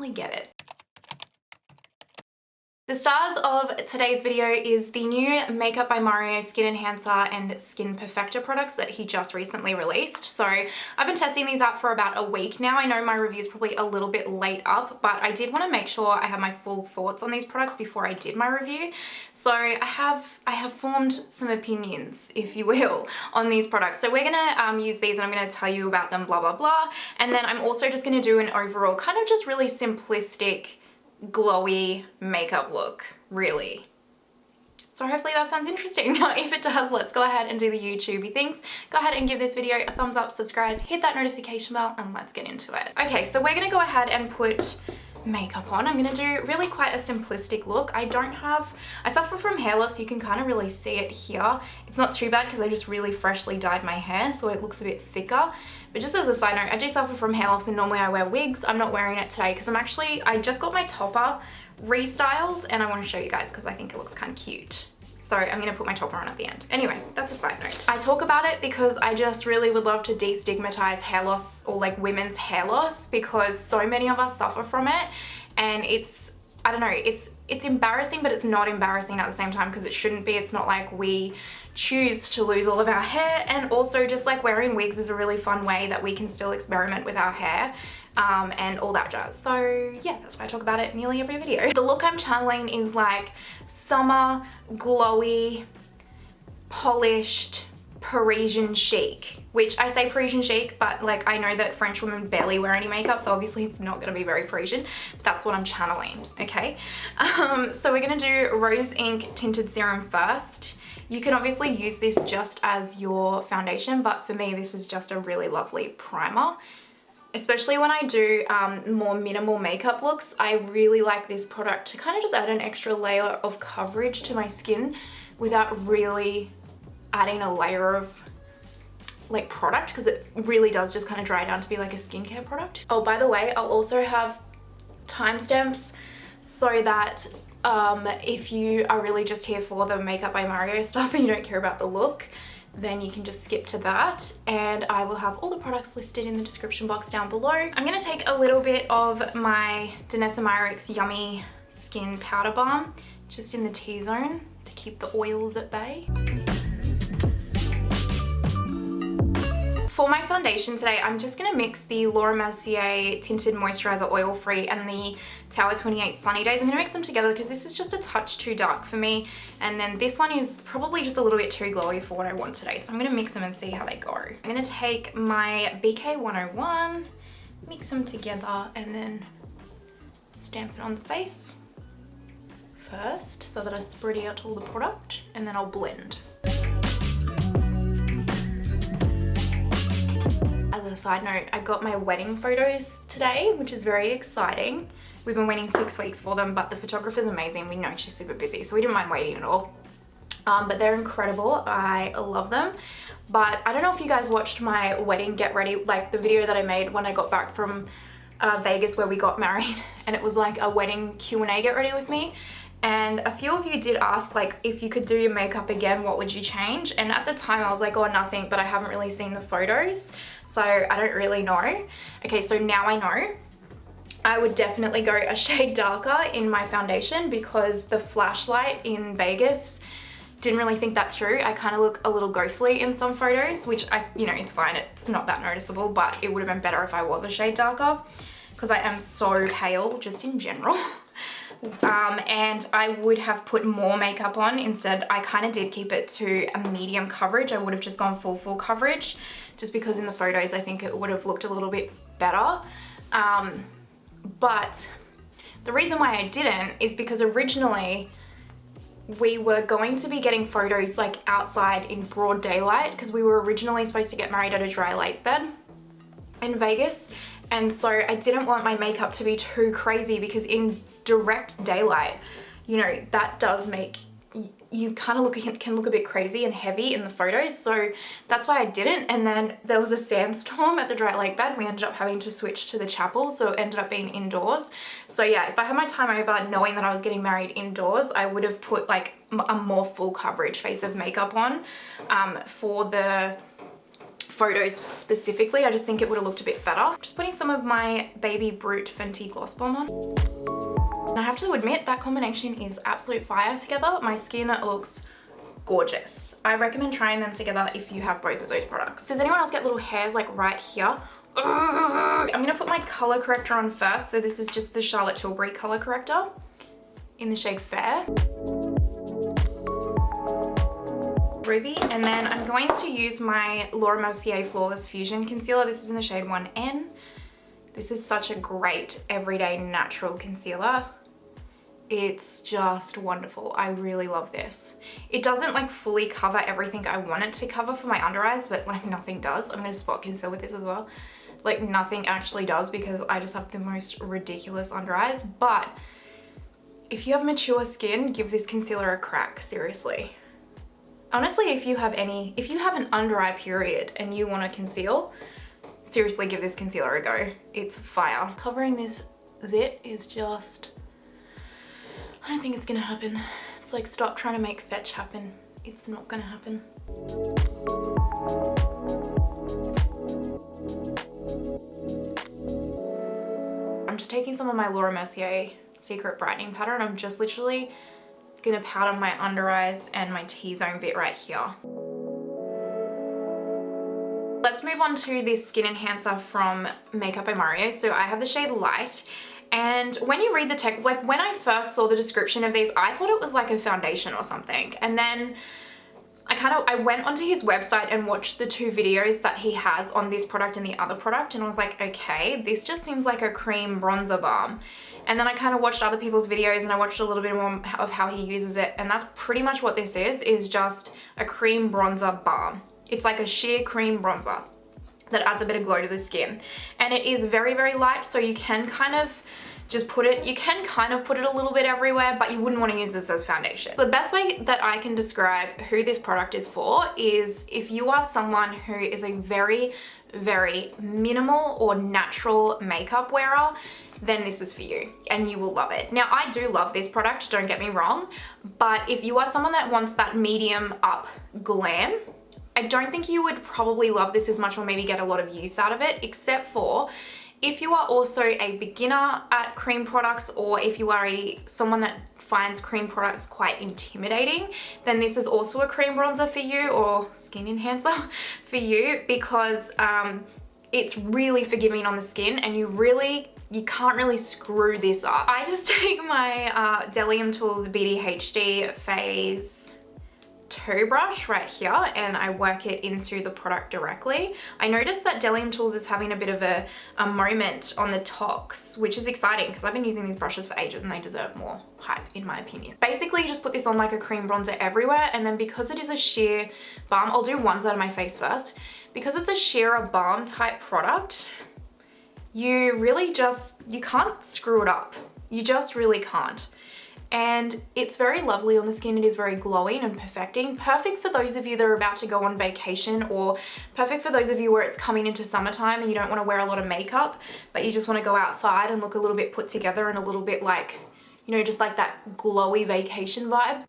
finally get it. The stars of today's video is the new Makeup by Mercier Skin Enhancer and Skin Perfector products that he just recently released. So I've been testing these out for about a week now. I know my review is probably a little bit late up, but I did want to make sure I have my full thoughts on these products before I did my review. So I have formed some opinions, if you will, on these products. So we're gonna use these and I'm gonna tell you about them, blah, blah, blah. And then I'm also just gonna do an overall kind of just really simplistic glowy makeup look, really. So hopefully that sounds interesting. Now, if it does, let's go ahead and do the YouTubey things. Go ahead and give this video a thumbs up, subscribe, hit that notification bell, and let's get into it. Okay, so we're gonna go ahead and put makeup on. I'm gonna do really quite a simplistic look. I suffer from hair loss. You can kind of really see it here. It's not too bad because I just really freshly dyed my hair, so it looks a bit thicker. But just as a side note, I do suffer from hair loss and normally I wear wigs. I'm not wearing it today because I just got my topper restyled and I want to show you guys because I think it looks kind of cute. So I'm going to put my topper on at the end. Anyway, that's a side note. I talk about it because I just really would love to destigmatize hair loss, or like women's hair loss, because so many of us suffer from it. And I don't know, it's embarrassing, but it's not embarrassing at the same time because it shouldn't be. It's not like we choose to lose all of our hair, and also just like wearing wigs is a really fun way that we can still experiment with our hair and all that jazz. So yeah, that's why I talk about it nearly every video. The look I'm channeling is like summer, glowy, polished, Parisian chic, which I say Parisian chic, but like I know that French women barely wear any makeup, so obviously it's not gonna be very Parisian, but that's what I'm channeling, okay? So we're gonna do Rose Ink Tinted Serum first. You can obviously use this just as your foundation, but for me, this is just a really lovely primer. Especially when I do more minimal makeup looks, I really like this product to kind of just add an extra layer of coverage to my skin without really adding a layer of like product, because it really does just kind of dry down to be like a skincare product. Oh, by the way, I'll also have timestamps so that if you are really just here for the Makeup by Mercier stuff and you don't care about the look, then you can just skip to that, and I will have all the products listed in the description box down below. I'm gonna take a little bit of my Danessa Myricks Yummy Skin Powder Balm, just in the T-zone to keep the oils at bay. For my foundation today, I'm just gonna mix the Mercier Tinted Moisturizer Oil Free and the Tower 28 Sunny Days. I'm gonna mix them together because this is just a touch too dark for me. And then this one is probably just a little bit too glowy for what I want today. So I'm gonna mix them and see how they go. I'm gonna take my BK 101, mix them together, and then stamp it on the face first so that I spread out all the product, and then I'll blend. As a side note, I got my wedding photos today, which is very exciting. We've been waiting 6 weeks for them, but the photographer's amazing. We know she's super busy, so we didn't mind waiting at all. But they're incredible. I love them. But I don't know if you guys watched my wedding get ready, like the video that I made when I got back from Vegas where we got married, and it was like a wedding Q&A get ready with me. And a few of you did ask, like, if you could do your makeup again, what would you change? And at the time I was like, oh, nothing, but I haven't really seen the photos, so I don't really know. Okay, so now I know. I would definitely go a shade darker in my foundation because the flashlight in Vegas didn't really think that through. I kind of look a little ghostly in some photos, which it's fine, it's not that noticeable, but it would have been better if I was a shade darker because I am so pale just in general. And I would have put more makeup on. Instead, I kind of did keep it to a medium coverage. I would have just gone full coverage just because in the photos I think it would have looked a little bit better. But the reason why I didn't is because originally we were going to be getting photos like outside in broad daylight because we were originally supposed to get married at a dry lake bed in Vegas. And so I didn't want my makeup to be too crazy because in direct daylight, that does make you kind of can look a bit crazy and heavy in the photos. So that's why I didn't. And then there was a sandstorm at the dry lake bed. We ended up having to switch to the chapel, so it ended up being indoors. So yeah, if I had my time over knowing that I was getting married indoors, I would have put like a more full coverage face of makeup on for photos specifically. I just think it would have looked a bit better. Just putting some of my Baby Brute Fenty Gloss Bomb on. And I have to admit that combination is absolute fire together. My skin looks gorgeous. I recommend trying them together if you have both of those products. Does anyone else get little hairs like right here? I'm gonna put my color corrector on first. So this is just the Charlotte Tilbury color corrector in the shade Fair. Ruby, and then I'm going to use my Laura Mercier Flawless Fusion Concealer. This is in the shade 1N. This is such a great everyday natural concealer. It's just wonderful. I really love this. It doesn't like fully cover everything I want it to cover for my under eyes, but like nothing does. I'm gonna spot conceal with this as well. Like nothing actually does because I just have the most ridiculous under eyes. But if you have mature skin, give this concealer a crack, seriously. Honestly, if you have an under eye period and you want to conceal, seriously give this concealer a go. It's fire. Covering this zit is just, I don't think it's gonna happen. It's like, stop trying to make fetch happen. It's not gonna happen. I'm just taking some of my Laura Mercier Secret Brightening Powder and I'm just literally gonna powder my under eyes and my T-zone bit right here. Let's move on to this skin enhancer from Makeup by Mario. So I have the shade Light, and when you read the text, like when I first saw the description of these, I thought it was like a foundation or something. And then I went onto his website and watched the 2 videos that he has on this product and the other product, and I was like, okay, this just seems like a cream bronzer balm. And then I kind of watched other people's videos and I watched a little bit more of how he uses it, and that's pretty much what this is just a cream bronzer balm. It's like a sheer cream bronzer that adds a bit of glow to the skin. And it is very, very light, so you can kind of just put it, a little bit everywhere, but you wouldn't want to use this as foundation. So the best way that I can describe who this product is for is if you are someone who is a very, very minimal or natural makeup wearer, then this is for you and you will love it. Now, I do love this product, don't get me wrong, but if you are someone that wants that medium up glam, I don't think you would probably love this as much or maybe get a lot of use out of it, except for if you are also a beginner at cream products, or if you are someone that finds cream products quite intimidating, then this is also a cream bronzer for you, or skin enhancer for you, because it's really forgiving on the skin and you can't really screw this up. I just take my Delium Tools BDHD Phase 2 brush right here and I work it into the product directly. I noticed that Delium Tools is having a bit of a moment on the tops, which is exciting because I've been using these brushes for ages and they deserve more hype in my opinion. Basically, you just put this on like a cream bronzer everywhere, and then because it is a sheer balm, I'll do one side of my face first. Because it's a sheer balm type product, you really you can't screw it up. You just really can't. And it's very lovely on the skin. It is very glowing and perfecting. Perfect for those of you that are about to go on vacation, or perfect for those of you where it's coming into summertime and you don't want to wear a lot of makeup, but you just want to go outside and look a little bit put together and a little bit like, you know, just like that glowy vacation vibe.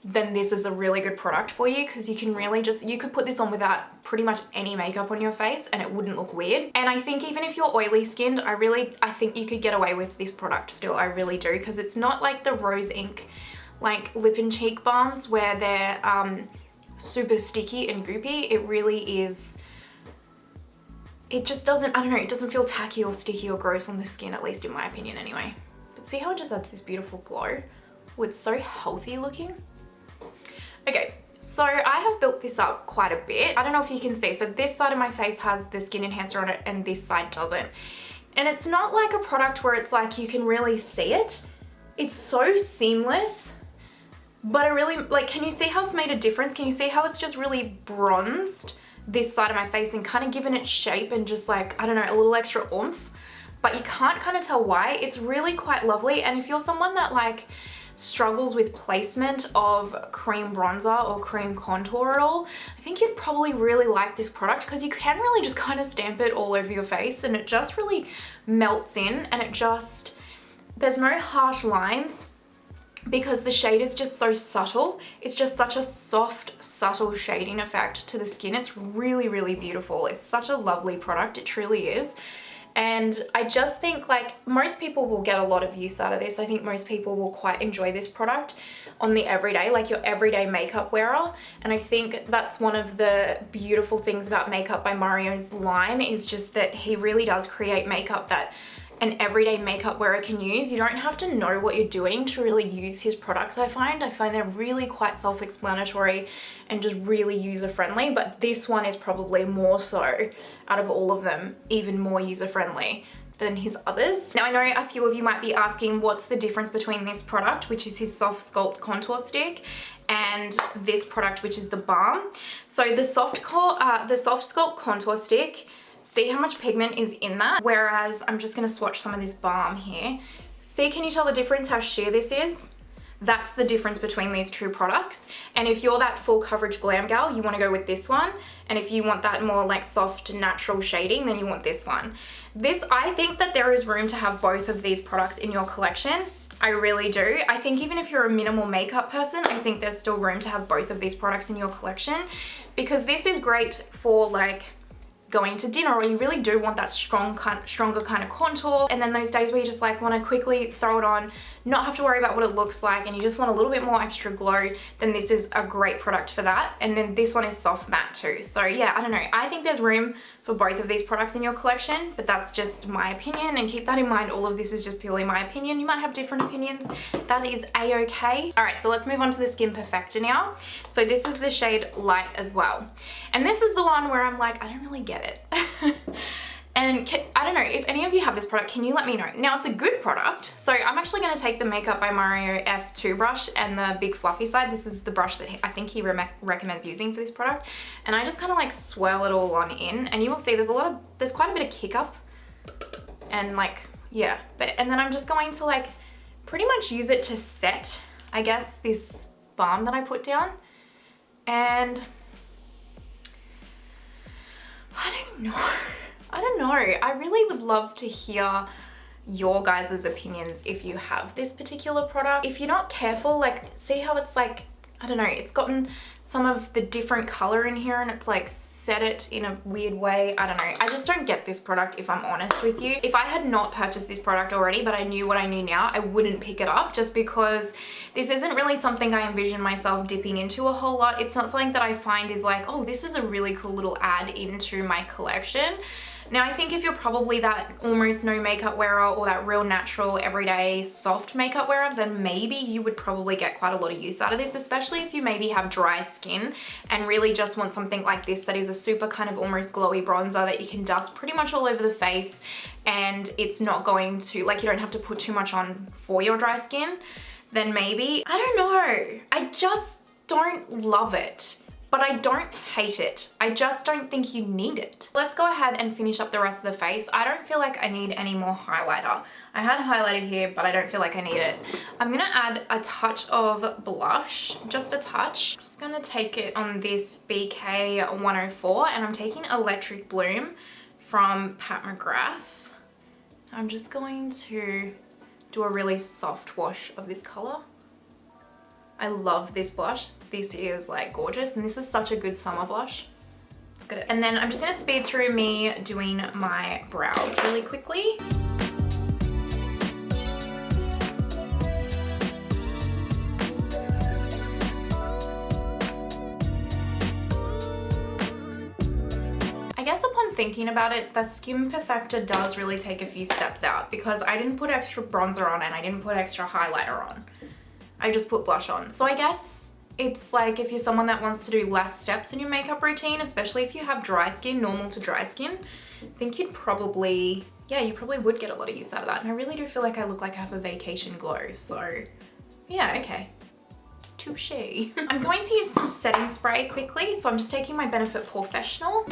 Then this is a really good product for you, because you can really you could put this on without pretty much any makeup on your face and it wouldn't look weird. And I think even if you're oily skinned, I think you could get away with this product still. I really do, because it's not like the Rose Inc like lip and cheek balms where they're super sticky and goopy. It really is, it just doesn't, I don't know, it doesn't feel tacky or sticky or gross on the skin, at least in my opinion anyway. But see how it just adds this beautiful glow? Oh, it's so healthy looking. Okay, so I have built this up quite a bit. I don't know if you can see. So this side of my face has the skin enhancer on it and this side doesn't. And it's not like a product where it's like you can really see it. It's so seamless, but I really, like, can you see how it's made a difference? Can you see how it's just really bronzed this side of my face and kind of given it shape and just like, I don't know, a little extra oomph? But you can't kind of tell why. It's really quite lovely. And if you're someone that like struggles with placement of cream bronzer or cream contour at all, I think you'd probably really like this product, because you can really just kind of stamp it all over your face and it just really melts in, and it just, there's no harsh lines. because the shade is just so subtle. It's just such a soft, subtle shading effect to the skin. It's really, really beautiful. It's such a lovely product. It truly is. And I just think like most people will get a lot of use out of this. I think most people will quite enjoy this product on the everyday, like your everyday makeup wearer. And I think that's one of the beautiful things about Makeup by Mario's line, is just that he really does create makeup that an everyday makeup wearer can use. You don't have to know what you're doing to really use his products, I find. I find they're really quite self-explanatory and just really user-friendly, but this one is probably more so, out of all of them, even more user-friendly than his others. Now I know a few of you might be asking what's the difference between this product, which is his SoftSculpt contour stick, and this product, which is the Balm. So the SoftSculpt contour stick, see how much pigment is in that? Whereas I'm just gonna swatch some of this Balm here. See, can you tell the difference how sheer this is? That's the difference between these two products. And if you're that full coverage glam gal, you wanna go with this one. And if you want that more like soft, natural shading, then you want this one. I think that there is room to have both of these products in your collection. I really do. I think even if you're a minimal makeup person, I think there's still room to have both of these products in your collection, because this is great for like going to dinner, or you really do want that stronger kind of contour, and then those days where you just like want to quickly throw it on, not have to worry about what it looks like, and you just want a little bit more extra glow, then this is a great product for that. And then this one is soft matte too. So yeah, I don't know, I think there's room for both of these products in your collection, but that's just my opinion, and keep that in mind. All of this is just purely my opinion. You might have different opinions. That is a-okay. All right, so let's move on to the Skin Perfector now. So this is the shade Light as well. And this is the one where I'm like, I don't really get it. And I don't know, if any of you have this product, can you let me know? Now, it's a good product. So I'm actually gonna take the Makeup by Mario F2 brush and the big fluffy side. This is the brush that I think he recommends using for this product. And I just kind of like swirl it all on in, and you will see there's quite a bit of kick up. And like, yeah, and then I'm just going to like pretty much use it to set, I guess, this balm that I put down. And I don't know. I really would love to hear your guys' opinions if you have this particular product. If you're not careful, like, see how it's like, I don't know, it's gotten some of the different color in here and it's like set it in a weird way. I don't know. I just don't get this product, if I'm honest with you. If I had not purchased this product already, but I knew what I knew now, I wouldn't pick it up, just because this isn't really something I envision myself dipping into a whole lot. It's not something that I find is like, oh, this is a really cool little add into my collection. Now, I think if you're probably that almost no makeup wearer, or that real natural, everyday, soft makeup wearer, then maybe you would probably get quite a lot of use out of this, especially if you maybe have dry skin and really just want something like this that is a super kind of almost glowy bronzer that you can dust pretty much all over the face, and it's not going to, like, you don't have to put too much on for your dry skin. Then maybe, I don't know. I just don't love it. But I don't hate it. I just don't think you need it. Let's go ahead and finish up the rest of the face. I don't feel like I need any more highlighter. I had highlighter here, but I don't feel like I need it. I'm gonna add a touch of blush, just a touch. Just gonna take it on this BK 104, and I'm taking Electric Bloom from Pat McGrath. I'm just going to do a really soft wash of this color. I love this blush. This is like gorgeous, and this is such a good summer blush. Look at it. And then I'm just gonna speed through me doing my brows really quickly. I guess upon thinking about it, the Skin Perfector does really take a few steps out, because I didn't put extra bronzer on and I didn't put extra highlighter on. I just put blush on. So I guess it's like if you're someone that wants to do less steps in your makeup routine, especially if you have dry skin, normal to dry skin, I think you'd probably, yeah, you probably would get a lot of use out of that. And I really do feel like I look like I have a vacation glow. So yeah, okay. Touche. I'm going to use some setting spray quickly. So I'm just taking my Benefit Professional.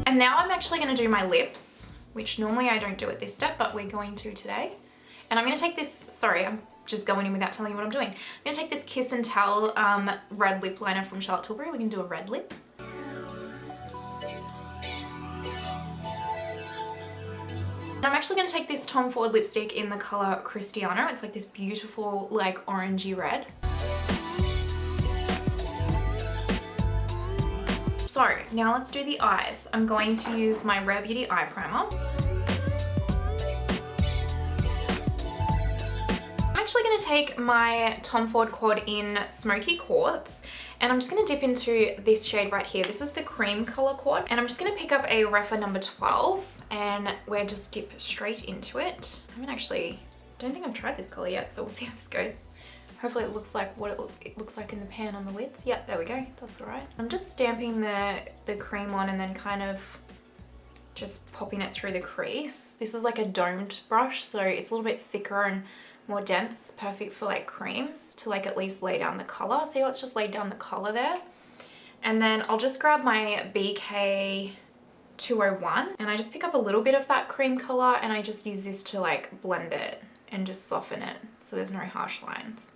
And now I'm actually gonna do my lips, which normally I don't do at this step, but we're going to today. And I'm gonna take this, sorry, I'm just going in without telling you what I'm doing. I'm gonna take this Kiss and Tell red lip liner from Charlotte Tilbury. We're gonna do a red lip. And I'm actually going to take this Tom Ford lipstick in the colour Cristiano. It's like this beautiful like orangey red. So now let's do the eyes. I'm going to use my Rare Beauty eye primer. I'm actually going to take my Tom Ford Quad in Smoky Quartz, and I'm just going to dip into this shade right here. This is the cream color quad, and I'm just going to pick up a Refa number 12, and we'll just dip straight into it. Don't think I've tried this color yet, so we'll see how this goes. Hopefully it looks like what it looks like in the pan on the lids. Yep, there we go, that's all right. I'm just stamping the cream on and then kind of just popping it through the crease. This is like a domed brush, so it's a little bit thicker and more dense, perfect for like creams to like at least lay down the color. See how it's just laid down the color there? And then I'll just grab my BK 201 and I just pick up a little bit of that cream color and I just use this to like blend it and just soften it so there's no harsh lines.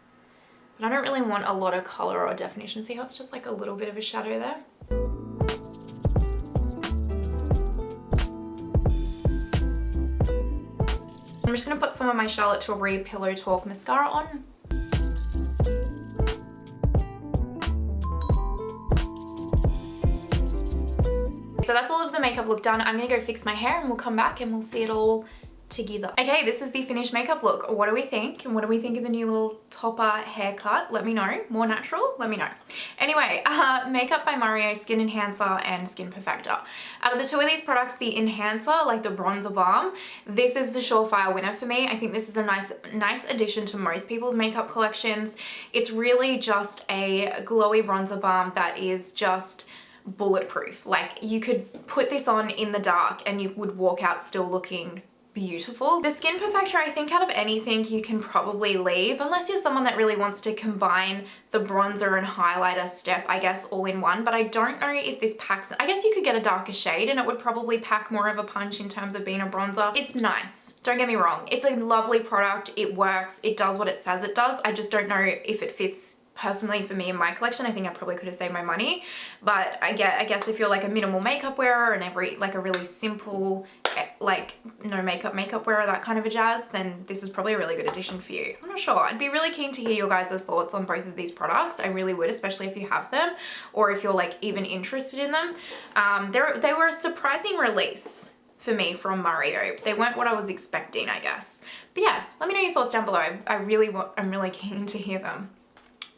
But I don't really want a lot of color or definition. See how it's just like a little bit of a shadow there? I'm just going to put some of my Charlotte Tilbury Pillow Talk mascara on. So that's all of the makeup look done. I'm going to go fix my hair and we'll come back and we'll see it all together. Okay, this is the finished makeup look. What do we think? And what do we think of the new little topper haircut? Let me know. More natural? Let me know. Anyway, Makeup by Mario Skin Enhancer and Skin Perfector. Out of the two of these products, the enhancer, like the bronzer balm, this is the surefire winner for me. I think this is a nice addition to most people's makeup collections. It's really just a glowy bronzer balm that is just bulletproof. Like you could put this on in the dark and you would walk out still looking beautiful. The Skin Perfector, I think out of anything you can probably leave, unless you're someone that really wants to combine the bronzer and highlighter step, I guess, all in one. But I don't know if this packs, I guess you could get a darker shade and it would probably pack more of a punch in terms of being a bronzer. It's nice, don't get me wrong. It's a lovely product, it works, it does what it says it does. I just don't know if it fits personally for me in my collection. I think I probably could have saved my money, but I guess if you're like a minimal makeup wearer and like a really simple, like no makeup wearer, that kind of a jazz, then this is probably a really good addition for you. I'm not sure. I'd be really keen to hear your guys' thoughts on both of these products. I really would, especially if you have them or if you're like even interested in them. They were a surprising release for me from Mario. They weren't what I was expecting, I guess. But yeah, let me know your thoughts down below. I'm really keen to hear them.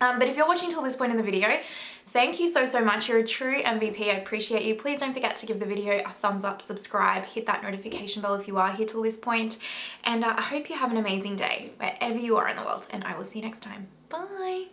But if you're watching till this point in the video, thank you so much. You're a true MVP. I appreciate you. Please don't forget to give the video a thumbs up, subscribe, hit that notification bell if you are here till this point. And I hope you have an amazing day wherever you are in the world, and I will see you next time. Bye.